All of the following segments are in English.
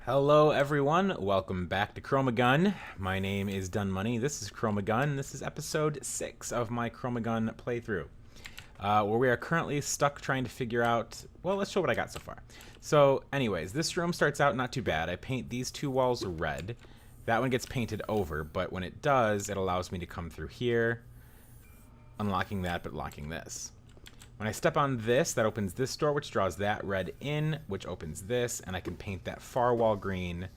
Hello everyone, welcome back to ChromaGun. My name is DunnMoney, this is ChromaGun, this is episode 6 of my ChromaGun playthrough. Where we are currently stuck trying to figure out, well, let's show what I got so far. So anyways, this room starts out not too bad. I paint these two walls red. That one gets painted over, but when it does, it allows me to come through here, unlocking that but locking this. When I step on this, that opens this door, which draws that red in, which opens this, and I can paint that far wall green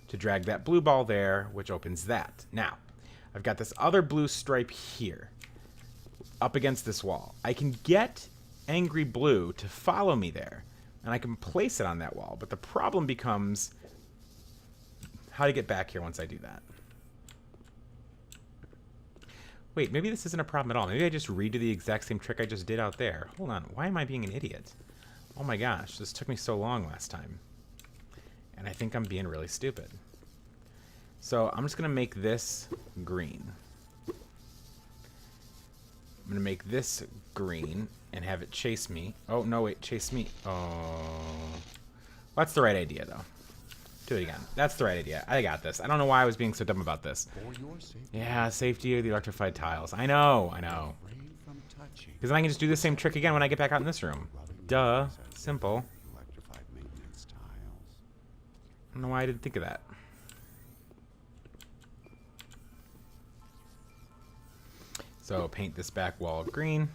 to drag that blue ball there, which opens that. Now, I've got this other blue stripe here, up against this wall. I can get Angry Blue to follow me there, and I can place it on that wall, but the problem becomes how to get back here once I do that. Wait, maybe this isn't a problem at all. Maybe I just redo the exact same trick I just did out there. Hold on, why am I being an idiot? Oh my gosh, this took me so long last time. And I think I'm being really stupid. So I'm just gonna make this green. I'm gonna make this green and have it chase me. Oh, no, wait, chase me. Oh. Well, that's the right idea, though. Do it again. That's the right idea. I got this. I don't know why I was being so dumb about this. Yeah, safety of the electrified tiles. I know. Because then I can just do the same trick again when I get back out in this room. Duh. Simple. I don't know why I didn't think of that. So paint this back wall green.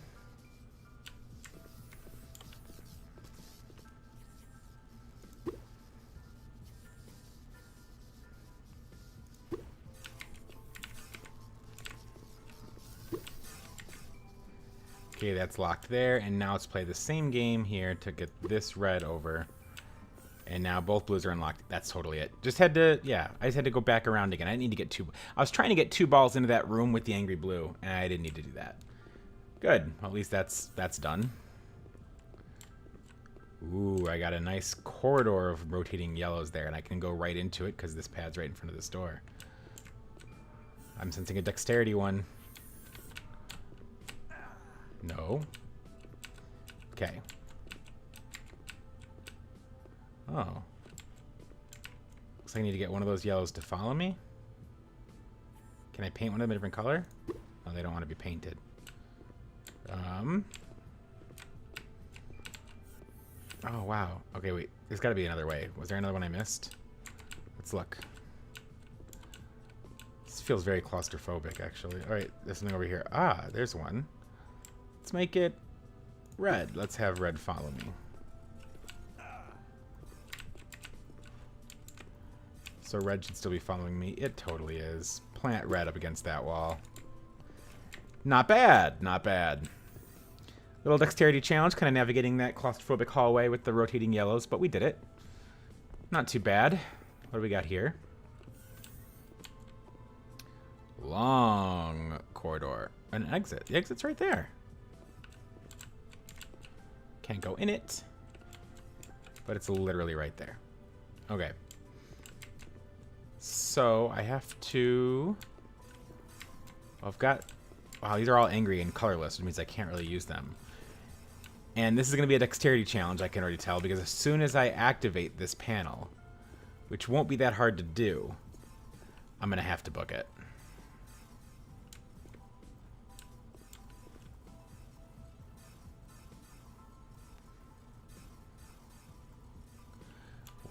Okay, that's locked there, and now let's play the same game here to get this red over. And now both blues are unlocked. That's totally it. Just had to, yeah, I just had to go back around again. I didn't need to get two. I was trying to get two balls into that room with the Angry Blue, and I didn't need to do that. Good. Well, at least that's done. Ooh, I got a nice corridor of rotating yellows there, and I can go right into it because this pad's right in front of this door. I'm sensing a dexterity one. No. Okay. Oh. Looks like I need to get one of those yellows to follow me. Can I paint one of them a different color? Oh, they don't want to be painted. Oh, wow. Okay, wait. There's got to be another way. Was there another one I missed? Let's look. This feels very claustrophobic, actually. All right, there's something over here. Ah, there's one. Let's make it red. Let's have red follow me. So red should still be following me. It totally is. Plant red up against that wall. Not bad. Not bad. Little dexterity challenge, kind of navigating that claustrophobic hallway with the rotating yellows, but we did it. Not too bad. What do we got here? Long corridor. An exit. The exit's right there. Can't go in it, but it's literally right there. Okay. So I have to... Well, I've got... Wow, these are all angry and colorless, which means I can't really use them. And this is going to be a dexterity challenge, I can already tell, because as soon as I activate this panel, which won't be that hard to do, I'm going to have to book it.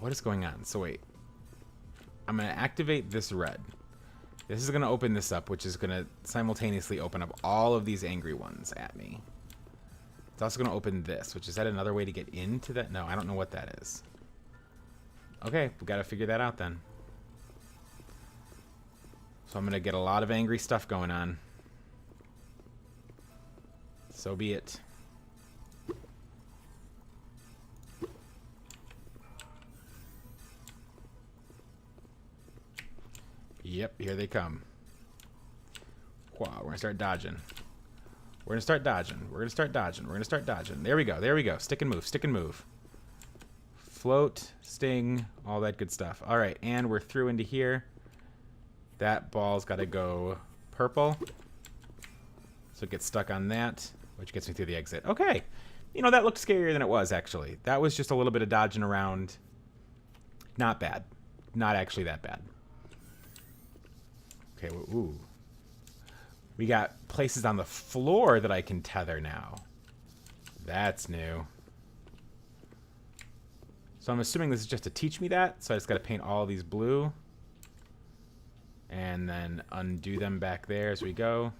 What is going on? So wait. I'm going to activate this red. This is going to open this up, which is going to simultaneously open up all of these angry ones at me. It's also going to open this, which is that another way to get into that? No, I don't know what that is. Okay, we've got to figure that out then. So I'm going to get a lot of angry stuff going on. So be it. Yep, here they come. Wow, we're gonna start dodging. We're gonna start dodging. We're gonna start dodging. We're gonna start dodging. There we go. There we go. Stick and move. Stick and move. Float, sting, all that good stuff. All right, and we're through into here. That ball's got to go purple. So it gets stuck on that, which gets me through the exit. Okay. You know, that looked scarier than it was, actually. That was just a little bit of dodging around. Not bad. not actually that bad. Okay, ooh. We got places on the floor that I can tether now. That's new. So I'm assuming this is just to teach me that. So I just got to paint all these blue. And then undo them back there as we go.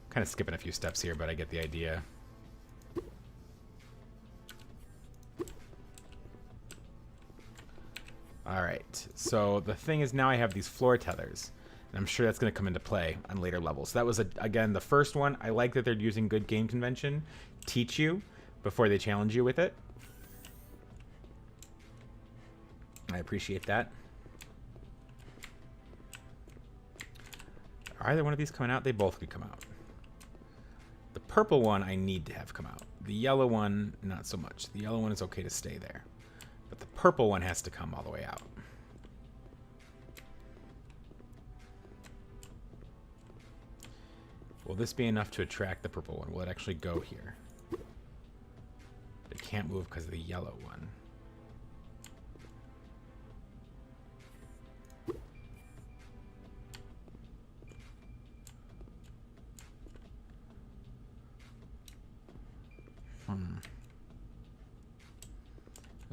Kind of skipping a few steps here, but I get the idea. Alright, so the thing is now I have these floor tethers. And I'm sure that's going to come into play on later levels. So that was, again, the first one. I like that they're using good game convention. Teach you before they challenge you with it. I appreciate that. Are either one of these coming out? They both could come out. The purple one I need to have come out. The yellow one, not so much. The yellow one is okay to stay there. But the purple one has to come all the way out. Will this be enough to attract the purple one? Will it actually go here? It can't move because of the yellow one.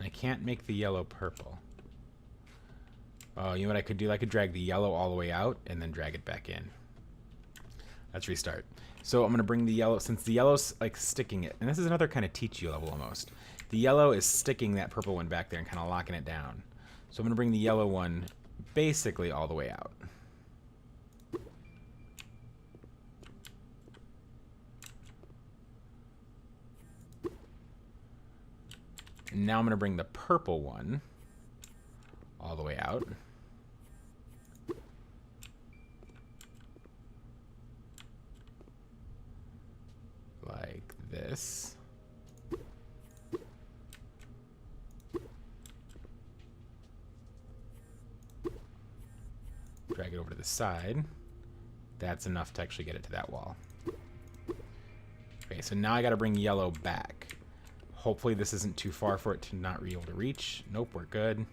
I can't make the yellow purple. Oh, you know what I could do? I could drag the yellow all the way out and then drag it back in. Let's restart. So I'm going to bring the yellow, since the yellow's like sticking it, and this is another kind of teach you level almost. The yellow is sticking that purple one back there and kind of locking it down. So I'm going to bring the yellow one basically all the way out. And now I'm going to bring the purple one all the way out. Like this. Drag it over to the side. That's enough to actually get it to that wall. Okay, so now I got to bring yellow back. Hopefully this isn't too far for it to not be able to reach. Nope, we're good.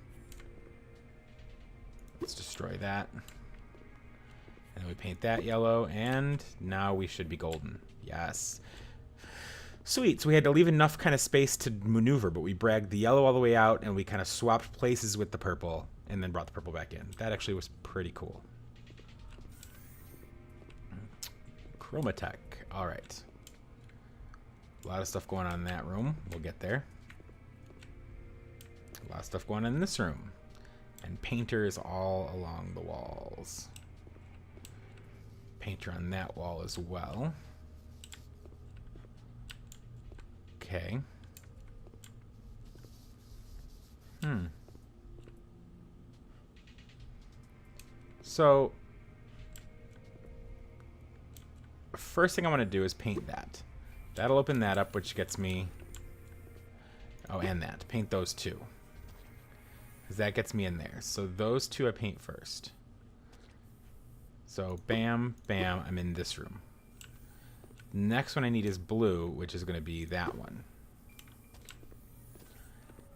Let's destroy that. And then we paint that yellow, and now we should be golden. Yes. Sweet, so we had to leave enough kind of space to maneuver, but we dragged the yellow all the way out, and we kind of swapped places with the purple, and then brought the purple back in. That actually was pretty cool. Chromatech. All right. A lot of stuff going on in that room. We'll get there. A lot of stuff going on in this room. And painters all along the walls. Painter on that wall as well. Okay. So, first thing I want to do is paint that. That'll open that up, which gets me... Oh, and that. Paint those two. Because that gets me in there. So those two I paint first. So bam, bam, I'm in this room. Next one I need is blue, which is going to be that one.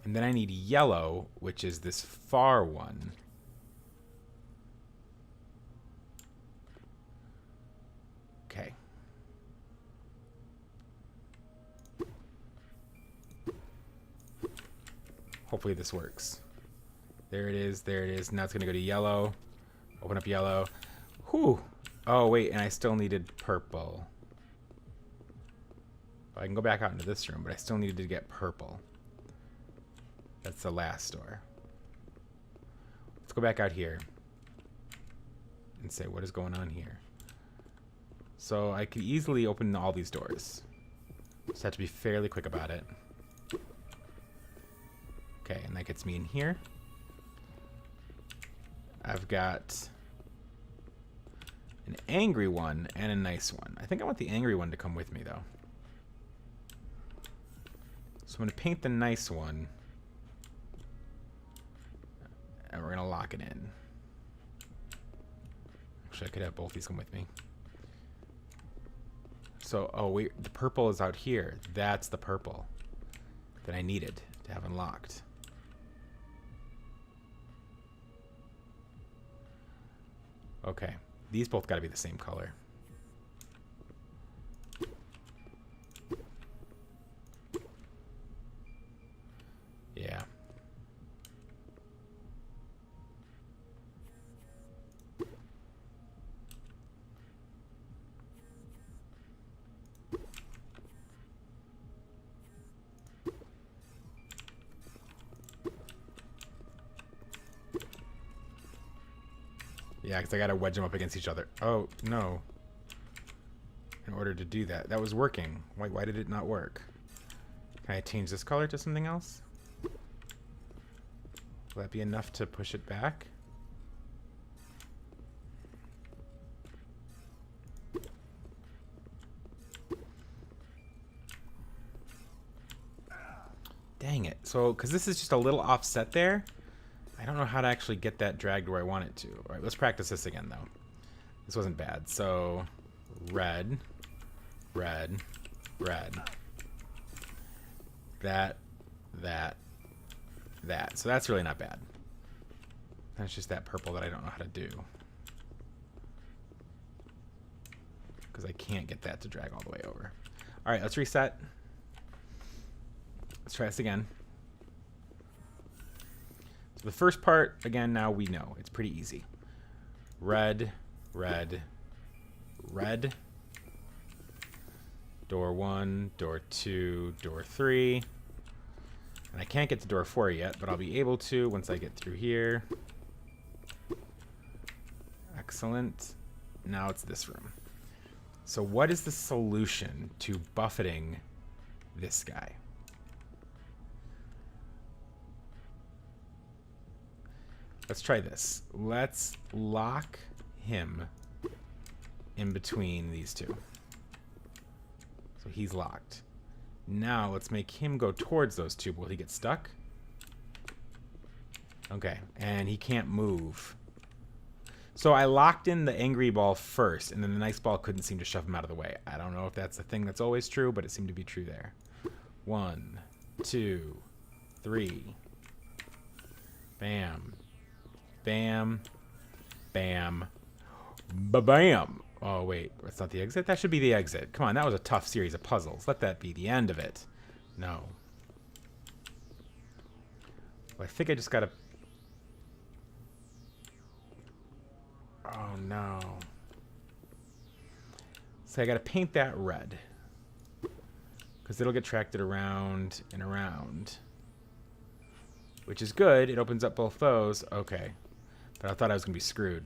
And then I need yellow, which is this far one. Okay. Hopefully this works. There it is, there it is. Now it's going to go to yellow. Open up yellow. Whew. Oh, wait, and I still needed purple. I can go back out into this room, but I still needed to get purple. That's the last door. Let's go back out here and say, what is going on here? So I could easily open all these doors. Just have to be fairly quick about it. Okay, and that gets me in here. I've got an angry one and a nice one. I think I want the angry one to come with me, though. So I'm going to paint the nice one And we're gonna lock it in. Actually, I could have both these come with me. So, oh wait, the purple is out here. That's the purple that I needed to have unlocked. Okay, these both gotta be the same color. Yeah. Yeah, because I gotta wedge them up against each other. Oh, no. In order to do that. That was working. Why did it not work? Can I change this color to something else? Will that be enough to push it back? Dang it. So, because this is just a little offset there, I don't know how to actually get that dragged where I want it to. All right, let's practice this again, though. This wasn't bad. So, red, red, red. That. So that's really not bad. That's just that purple that I don't know how to do. Because I can't get that to drag all the way over. All right, let's reset. Let's try this again. So the first part, again, now we know. It's pretty easy. Red, red, red. Door 1, door 2, door 3. And I can't get to door 4 yet, but I'll be able to once I get through here. Excellent. Now it's this room. So what is the solution to buffeting this guy? Let's try this. Let's lock him in between these two. So he's locked. Now let's make him go towards those two. Will he get stuck? Okay, and he can't move. So I locked in the angry ball first, and then the nice ball couldn't seem to shove him out of the way. I don't know if that's a thing that's always true, but it seemed to be true there. 1, 2, 3. Bam. Bam. Bam. Ba-bam. Oh, wait. That's not the exit? That should be the exit. Come on, that was a tough series of puzzles. Let that be the end of it. No. Well, I think I just gotta... Oh, no. So I gotta paint that red. Because it'll get tracted around and around. Which is good. It opens up both those. Okay. But I thought I was gonna be screwed.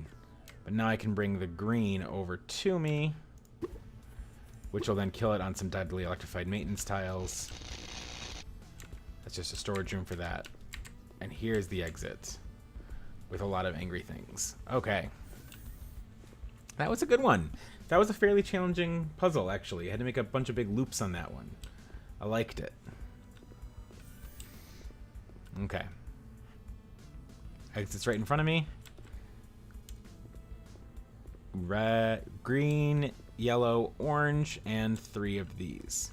But now I can bring the green over to me, which will then kill it on some deadly electrified maintenance tiles. That's just a storage room for that. And here's the exit with a lot of angry things. Okay. That was a good one. That was a fairly challenging puzzle, actually. I had to make a bunch of big loops on that one. I liked it. Okay. Exit's right in front of me. Red, green, yellow, orange, and 3 of these.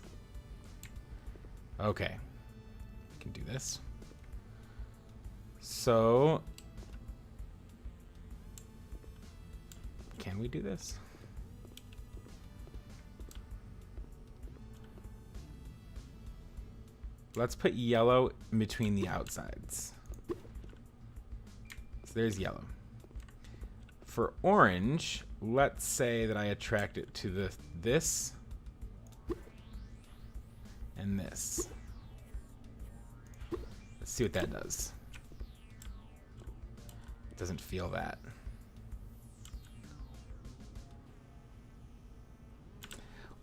Okay. I can do this. So, can we do this? Let's put yellow in between the outsides. So there's yellow. For orange, let's say that I attract it to this and this. Let's see what that does. It doesn't feel that.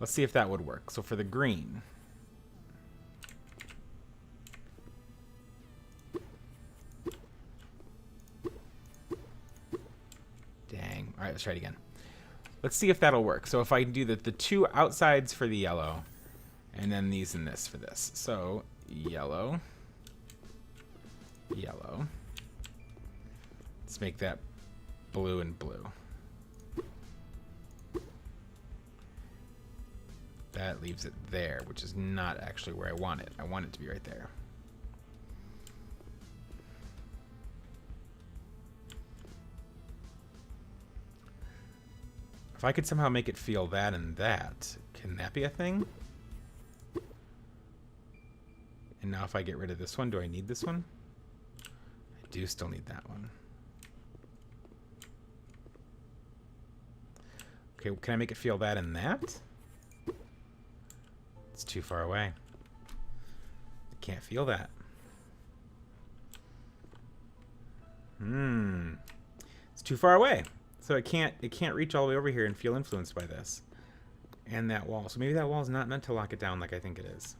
Let's see if that would work. So for the green, dang. All right, let's try it again. Let's see if that'll work. So if I do the 2 outsides for the yellow, and then these and this for this. So yellow, yellow, Let's make that blue and blue. That leaves it there, which is not actually where I want it. I want it to be right there. If I could somehow make it feel that and that, can that be a thing? And now if I get rid of this one, do I need this one? I do still need that one. Okay, can I make it feel that and that? It's too far away. I can't feel that. It's too far away. So it can't reach all the way over here and feel influenced by this. And that wall. So maybe that wall is not meant to lock it down like I think it is.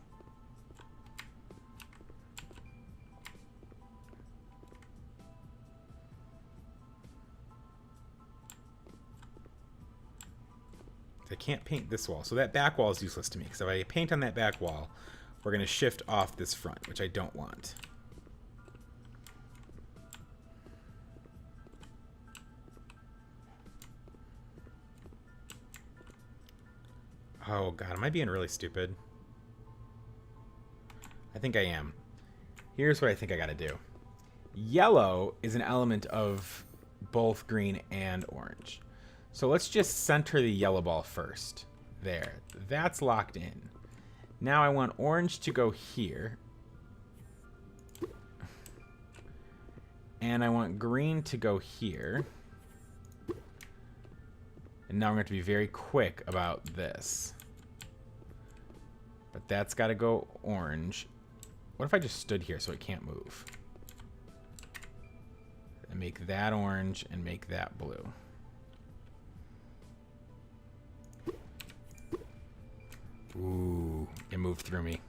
I can't paint this wall. So that back wall is useless to me. Because if I paint on that back wall, we're going to shift off this front, which I don't want. Oh god, am I being really stupid? I think I am. Here's what I think I gotta do. Yellow is an element of both green and orange. So let's just center the yellow ball first. There. That's locked in. Now I want orange to go here. And I want green to go here. And now I'm going to be very quick about this. But that's got to go orange. What if I just stood here so it can't move? And make that orange and make that blue. Ooh, it moved through me.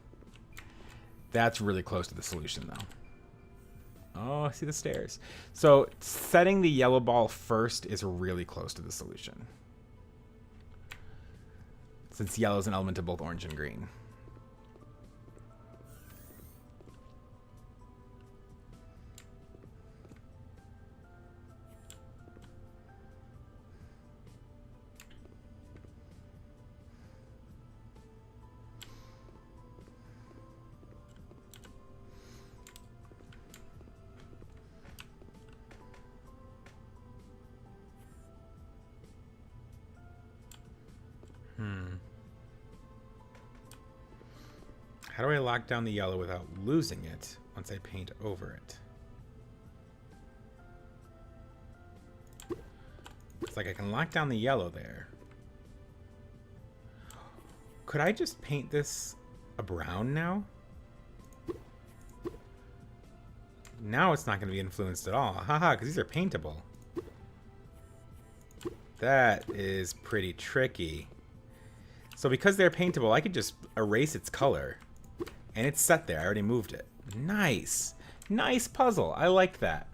That's really close to the solution, though. Oh, I see the stairs. So setting the yellow ball first is really close to the solution. Since yellow is an element of both orange and green. How do I lock down the yellow without losing it once I paint over it? It's like I can lock down the yellow there. Could I just paint this a brown now? Now it's not going to be influenced at all. Haha, because these are paintable. That is pretty tricky. So because they're paintable, I could just erase its color. And it's set there. I already moved it. Nice. Nice puzzle. I like that.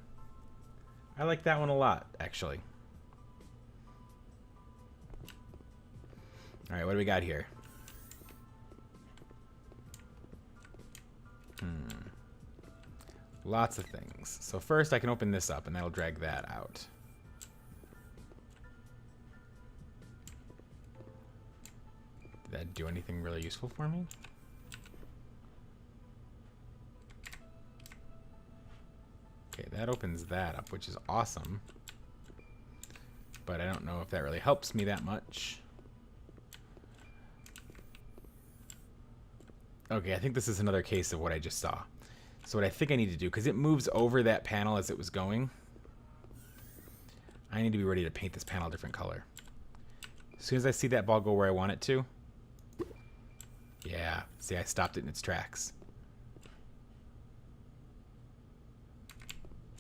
I like that one a lot, actually. All right, what do we got here? Lots of things. So first I can open this up and that'll drag that out. Did that do anything really useful for me? Okay, that opens that up, which is awesome. But I don't know if that really helps me that much. Okay, I think this is another case of what I just saw. So what I think I need to do, because it moves over that panel as it was going, I need to be ready to paint this panel a different color. As soon as I see that ball go where I want it to, yeah, see, I stopped it in its tracks.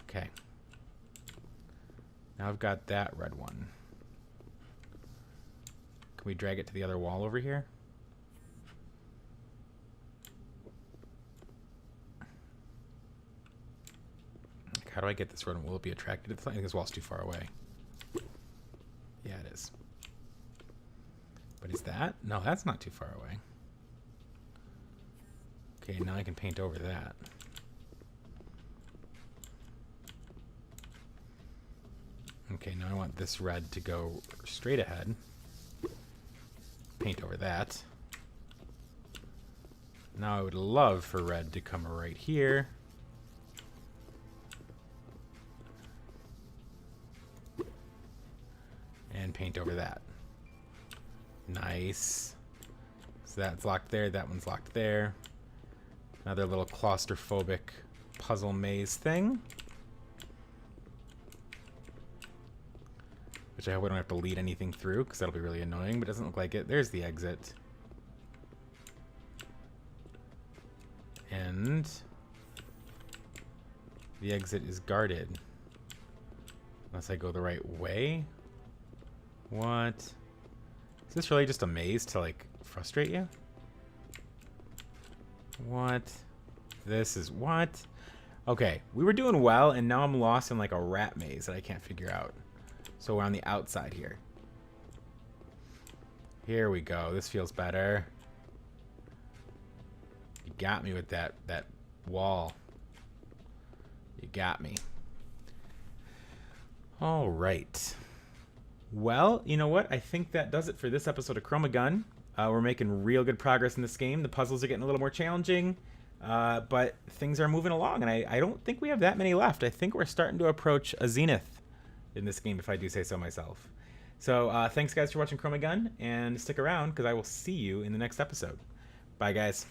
Okay. Now I've got that red one. Can we drag it to the other wall over here? How do I get this red one? Will it be attracted to this? I think this wall's too far away. Yeah, it is. But is that? No, that's not too far away. Okay, now I can paint over that. Okay, now I want this red to go straight ahead. Paint over that. Now I would love for red to come right here. And paint over that. Nice. So that's locked there, that one's locked there. Another little claustrophobic puzzle maze thing. Which I hope we don't have to lead anything through, because that'll be really annoying, but it doesn't look like it. There's the exit. And the exit is guarded. Unless I go the right way. What? Is this really just a maze to, like, frustrate you? What? This is what? Okay, we were doing well, and now I'm lost in, like, a rat maze that I can't figure out. So we're on the outside here. Here we go. This feels better. You got me with that wall. You got me. All right. Well, you know what? I think that does it for this episode of ChromaGun. We're making real good progress in this game. The puzzles are getting a little more challenging, but things are moving along, and I don't think we have that many left. I think we're starting to approach a zenith in this game, if I do say so myself. So thanks, guys, for watching ChromaGun, and stick around, because I will see you in the next episode. Bye, guys.